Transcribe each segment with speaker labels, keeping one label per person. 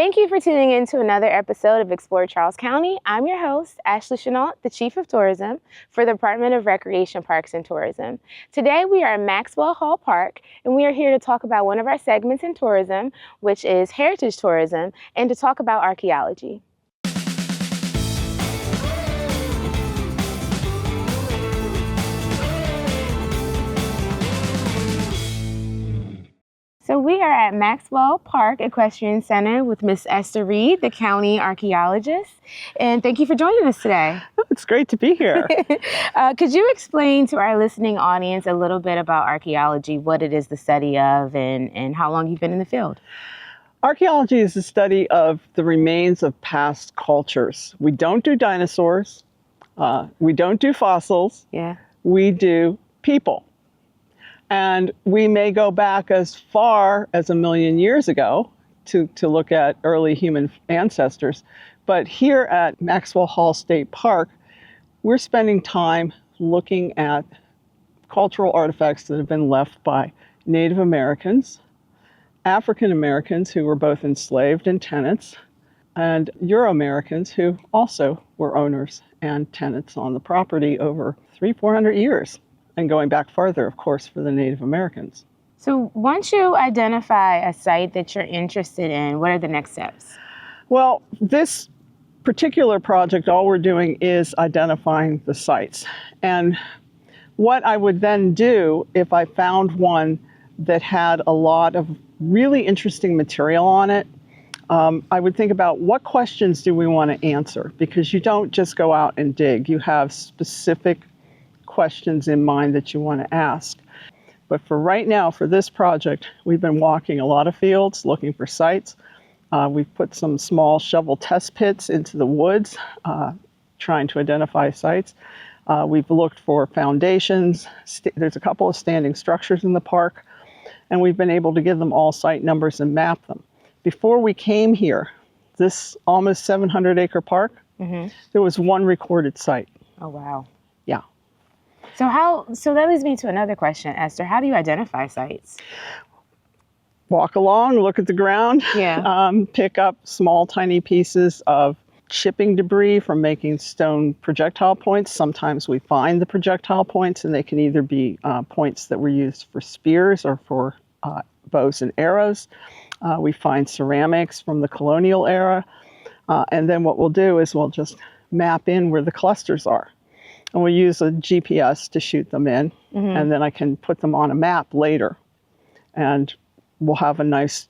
Speaker 1: Thank you for tuning in to another episode of Explore Charles County. I'm your host, Ashely Chenault, the Chief of Tourism for the Department of Recreation, Parks, and Tourism. Today we are at Maxwell Hall Park, and we are here to talk about one of our segments in tourism, which is heritage tourism, and to talk about archaeology. So we are at Maxwell Park Equestrian Center with Miss Esther Reed, the county archaeologist. And thank you for joining us today.
Speaker 2: It's great to be here.
Speaker 1: Could you explain to our listening audience a little bit about archaeology, what it is the study of, and how long you've been in the field?
Speaker 2: Archaeology is the study of the remains of past cultures. We don't do dinosaurs. We don't do fossils.
Speaker 1: Yeah.
Speaker 2: We do people. And we may go back as far as 1 million years ago to look at early human ancestors. But here at Maxwell Hall State Park, we're spending time looking at cultural artifacts that have been left by Native Americans, African Americans who were both enslaved and tenants, and Euro-Americans who also were owners and tenants on the property over 300-400 years. And going back farther, of course, for the Native Americans.
Speaker 1: So once you identify a site that you're interested in, what are the next steps?
Speaker 2: Well, this particular project, all we're doing is identifying the sites. And what I would then do if I found one that had a lot of really interesting material on it, I would think about what questions do we want to answer? Because you don't just go out and dig. You have specific questions in mind that you want to ask. But for right now, for this project, we've been walking a lot of fields looking for sites. We've put some small shovel test pits into the woods, trying to identify sites. We've looked for foundations. There's a couple of standing structures in the park, and we've been able to give them all site numbers and map them. Before we came here, this almost 700-acre park, there was one recorded site.
Speaker 1: Oh, wow.
Speaker 2: Yeah.
Speaker 1: So that leads me to another question, Esther. How do you identify sites?
Speaker 2: Walk along, look at the ground, pick up small, tiny pieces of chipping debris from making stone projectile points. Sometimes we find the projectile points, and they can either be points that were used for spears or for bows and arrows. We find ceramics from the colonial era. And then what we'll do is we'll just map in where the clusters are. And we'll use a GPS to shoot them in, and then I can put them on a map later. And we'll have a nice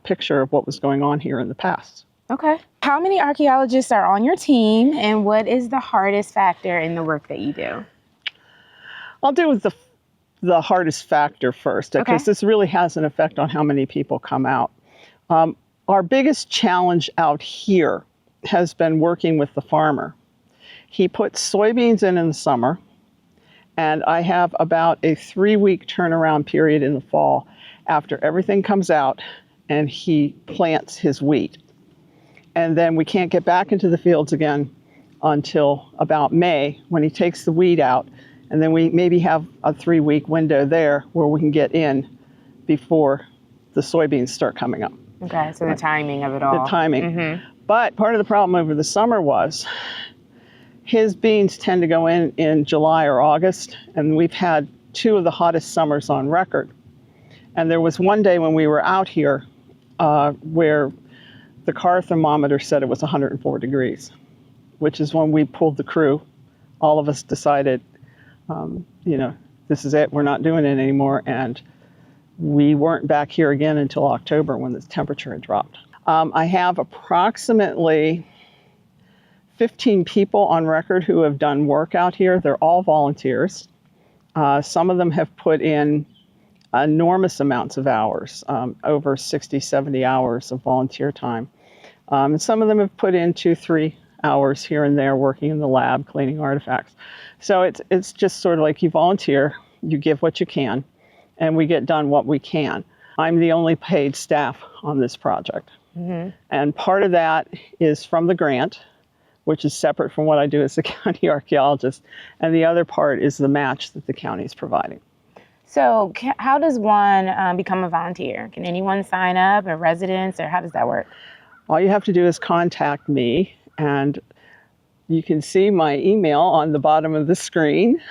Speaker 2: picture of what was going on here in the past.
Speaker 1: Okay. How many archaeologists are on your team, and what is the hardest factor in the work that you do?
Speaker 2: I'll deal with the hardest factor first, because this really has an effect on how many people come out. Our biggest challenge out here has been working with the farmer. He puts soybeans in the summer, and I have about a 3-week turnaround period in the fall after everything comes out and he plants his wheat. And then we can't get back into the fields again until about May when he takes the wheat out. And then we maybe have a 3-week window there where we can get in before the soybeans start coming up.
Speaker 1: Okay, so the timing of it all.
Speaker 2: The timing. But part of the problem over the summer was his beans tend to go in July or August, and we've had 2 of the hottest summers on record. And there was one day when we were out here where the car thermometer said it was 104 degrees, which is when we pulled the crew. All of us decided, this is it, we're not doing it anymore. And we weren't back here again until October when the temperature had dropped. I have approximately 15 people on record who have done work out here. They're all volunteers. Some of them have put in enormous amounts of hours, over 60, 70 hours of volunteer time. And some of them have put in 2-3 hours here and there working in the lab, cleaning artifacts. So it's just sort of like you volunteer, you give what you can, and we get done what we can. I'm the only paid staff on this project. And part of that is from the grant, which is separate from what I do as a county archaeologist. And the other part is the match that the county is providing.
Speaker 1: So how does one become a volunteer? Can anyone sign up, or residents, or how does that work?
Speaker 2: all you have to do is contact me, and you can see my email on the bottom of the screen,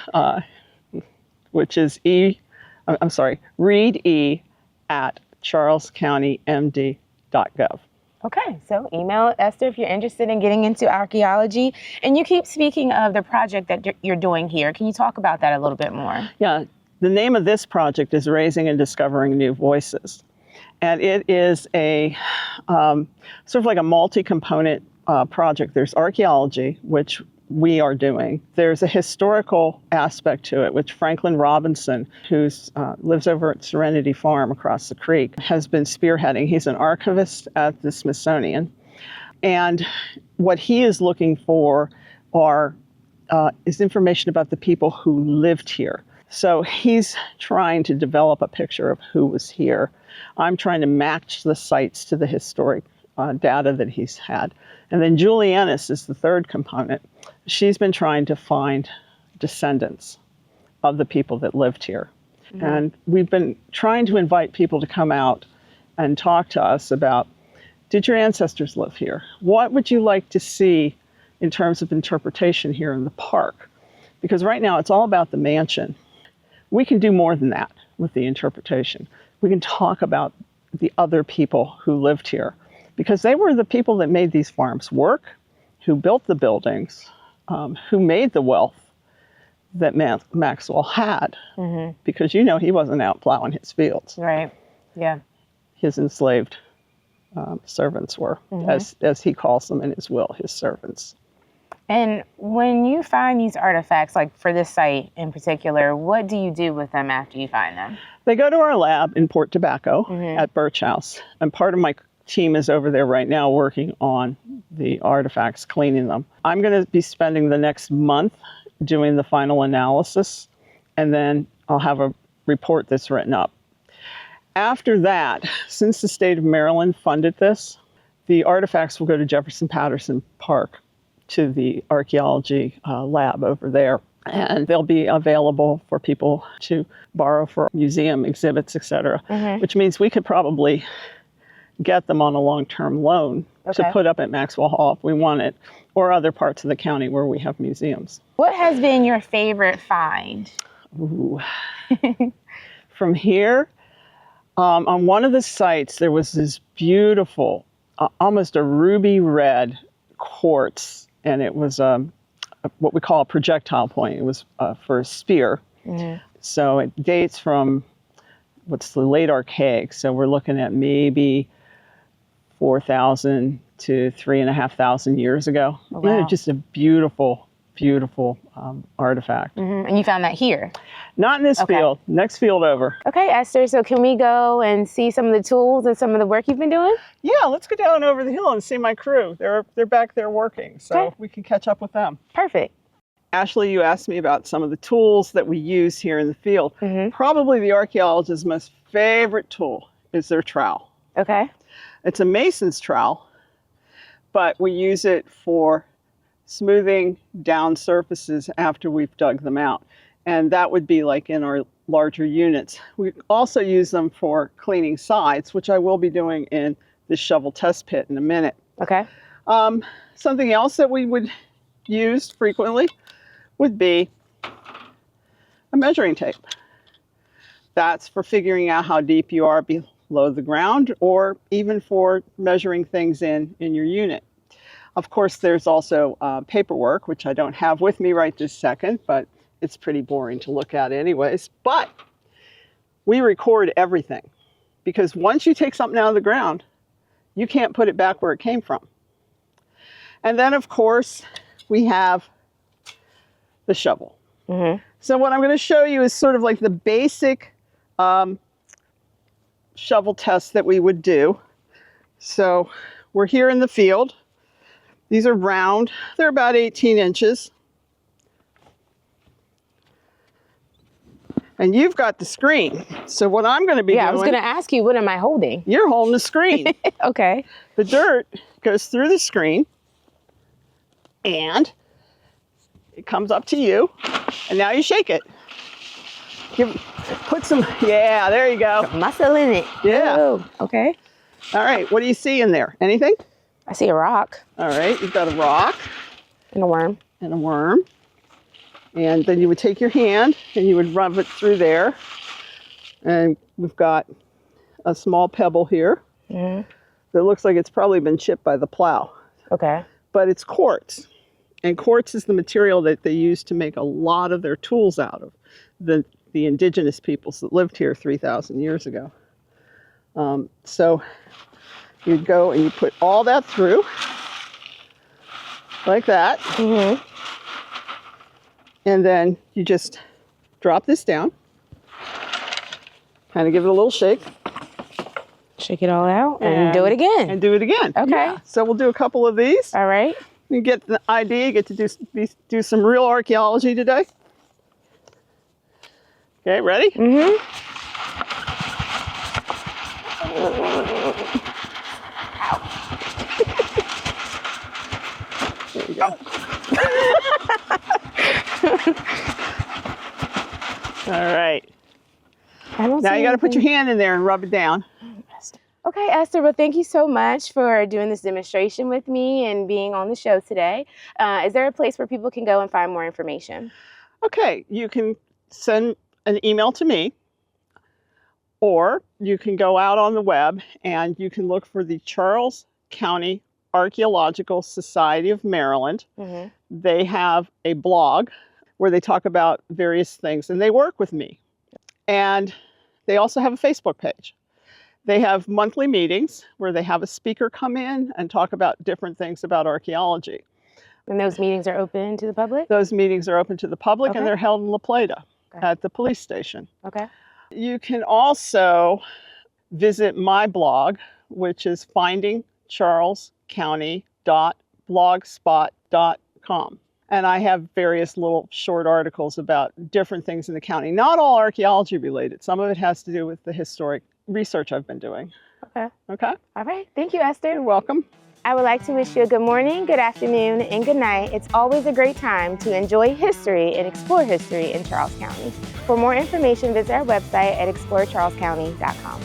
Speaker 2: which is reade@charlescountymd.gov.
Speaker 1: Okay, so email Esther if you're interested in getting into archaeology. And you keep speaking of the project that you're doing here. Can you talk about that a little bit more?
Speaker 2: Yeah, the name of this project is Raising and Discovering New Voices. And it is a sort of like a multi-component project. There's archaeology, which we are doing. There's a historical aspect to it, which Franklin Robinson, who lives over at Serenity Farm across the creek, has been spearheading. He's an archivist at the Smithsonian. And what he is looking for is information about the people who lived here. So he's trying to develop a picture of who was here. I'm trying to match the sites to the historic data that he's had. And then Julie Ennis is the third component. She's been trying to find descendants of the people that lived here. Mm-hmm. And we've been trying to invite people to come out and talk to us about, did your ancestors live here? What would you like to see in terms of interpretation here in the park? Because right now it's all about the mansion. We can do more than that with the interpretation. We can talk about the other people who lived here, because they were the people that made these farms work, who built the buildings, who made the wealth that Maxwell had. Mm-hmm. Because he wasn't out plowing his fields.
Speaker 1: Right, yeah.
Speaker 2: His enslaved servants were, mm-hmm. as he calls them in his will, his servants.
Speaker 1: And when you find these artifacts, like for this site in particular, what do you do with them after you find them?
Speaker 2: They go to our lab in Port Tobacco at Birch House. And part of my team is over there right now working on the artifacts, cleaning them. I'm going to be spending the next month doing the final analysis, and then I'll have a report that's written up. After that, since the state of Maryland funded this, the artifacts will go to Jefferson Patterson Park, to the archaeology lab over there. And they'll be available for people to borrow for museum exhibits, et cetera, which means we could probably get them on a long-term loan to put up at Maxwell Hall if we want it, or other parts of the county where we have museums.
Speaker 1: What has been your favorite find?
Speaker 2: Ooh. From here, on one of the sites, there was this beautiful, almost a ruby red quartz, and it was what we call a projectile point. It was for a spear. Mm-hmm. So it dates from what's the late Archaic. So we're looking at maybe 4,000 to 3,500 years ago. Oh, wow. Just a beautiful, beautiful artifact. Mm-hmm.
Speaker 1: And you found that here?
Speaker 2: Not in this field. Next field over.
Speaker 1: Okay, Esther. So can we go and see some of the tools and some of the work you've been doing?
Speaker 2: Yeah, let's go down over the hill and see my crew. They're back there working, so we can catch up with them.
Speaker 1: Perfect.
Speaker 2: Ashely, you asked me about some of the tools that we use here in the field. Mm-hmm. Probably the archaeologist's most favorite tool is their trowel.
Speaker 1: Okay.
Speaker 2: It's a mason's trowel, but we use it for smoothing down surfaces after we've dug them out. And that would be like in our larger units. We also use them for cleaning sides, which I will be doing in the shovel test pit in a minute.
Speaker 1: Okay.
Speaker 2: Something else that we would use frequently would be a measuring tape. That's for figuring out how deep you are below the ground, or even for measuring things in your unit. Of course, there's also paperwork, which I don't have with me right this second, but it's pretty boring to look at anyways. But we record everything, because once you take something out of the ground, you can't put it back where it came from. And then, of course, we have the shovel. Mm-hmm. So what I'm going to show you is sort of like the basic shovel test that we would do. So we're here in the field. These are round. They're about 18 inches. And you've got the screen. So what I'm going to be doing...
Speaker 1: I was going to ask you, what am I holding?
Speaker 2: You're holding the screen.
Speaker 1: Okay.
Speaker 2: The dirt goes through the screen, and it comes up to you, and now you shake it. Put some... Yeah, there you go.
Speaker 1: Some muscle in it.
Speaker 2: Yeah.
Speaker 1: Oh, okay.
Speaker 2: All right, what do you see in there? Anything?
Speaker 1: I see a rock.
Speaker 2: All right, you've got a rock.
Speaker 1: And a worm.
Speaker 2: And a worm. And then you would take your hand and you would rub it through there. And we've got a small pebble here that looks like it's probably been chipped by the plow.
Speaker 1: Okay.
Speaker 2: But it's quartz. And quartz is the material that they used to make a lot of their tools out of, the indigenous peoples that lived here 3,000 years ago. So you'd go and you put all that through, like that. And then you just drop this down, kind of give it a little shake.
Speaker 1: Shake it all out and do it again.
Speaker 2: And do it again.
Speaker 1: Okay.
Speaker 2: Yeah. So we'll do a couple of these.
Speaker 1: All right.
Speaker 2: You get the idea, you get to do some real archaeology today. Okay, ready? There you go. All right. Now you got to put your hand in there and rub it down.
Speaker 1: Okay, Esther, well, thank you so much for doing this demonstration with me and being on the show today. Is there a place where people can go and find more information?
Speaker 2: Okay, you can send an email to me, or you can go out on the web and you can look for the Charles County Archaeological Society of Maryland. They have a blog where they talk about various things, and they work with me. And they also have a Facebook page. They have monthly meetings where they have a speaker come in and talk about different things about archaeology.
Speaker 1: And those meetings are open to the public?
Speaker 2: Those meetings are open to the public, and they're held in La Plata at the police station.
Speaker 1: Okay.
Speaker 2: You can also visit my blog, which is findingcharlescounty.blogspot.com. And I have various little short articles about different things in the county. Not all archaeology related. Some of it has to do with the historic research I've been doing.
Speaker 1: Okay.
Speaker 2: Okay.
Speaker 1: All right. Thank you, Esther.
Speaker 2: You're welcome.
Speaker 1: I would like to wish you a good morning, good afternoon, and good night. It's always a great time to enjoy history and explore history in Charles County. For more information, visit our website at explorecharlescounty.com.